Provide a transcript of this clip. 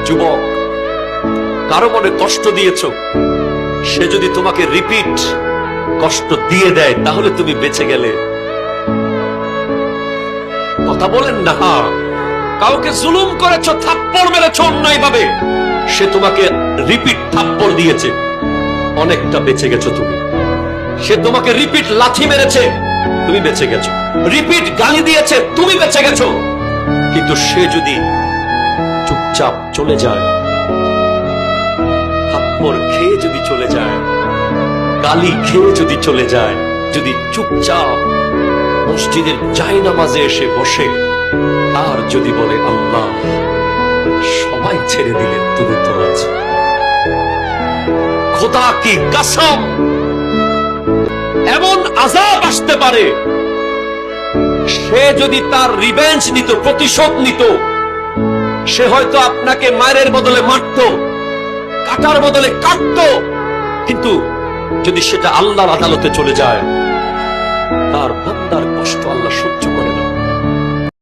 যুবক, কারো মনে কষ্ট দিয়েছ, সে যদি তোমাকে রিপিট কষ্ট দিয়ে দেয় তাহলে তুমি বেঁচে গেলে। কথা বলেন না। কাউকে জুলুম করেছ, থাপ্পড় মেরেছ অন্যায় ভাবে, সে তোমাকে রিপিট থাপ্পড় দিয়েছে, অনেকটা বেঁচে গেছো তুমি। সে তোমাকে রিপিট লাথি মেরেছে, তুমি বেঁচে গেছো। রিপিট গালি দিয়েছে, তুমি বেঁচে গেছো। কিন্তু সে যদি চুপচাপ চলে যায়, থাপ্পড় খেয়ে যদি চলে যায়, গালি খেয়ে যদি চলে যায়, যদি চুপচাপ মসজিদের জায়নামাজে এসে বসে আর যদি বলে আল্লাহ সবাই ছেড়ে দিলেন, তুমি তো আছো, খোদা কি কসম, এমন আযাব আসতে পারে, সে যদি তার রিভেঞ্জ নিত, প্রতিশোধ নিত, সে হয়তো আপনাকে মায়ের বদলে মারত, কাটার বদলে কাটত, কিন্তু যদি সেটা আল্লাহর আদালতে চলে যায়, তার বান্দার কষ্ট আল্লাহ সহ্য করে না।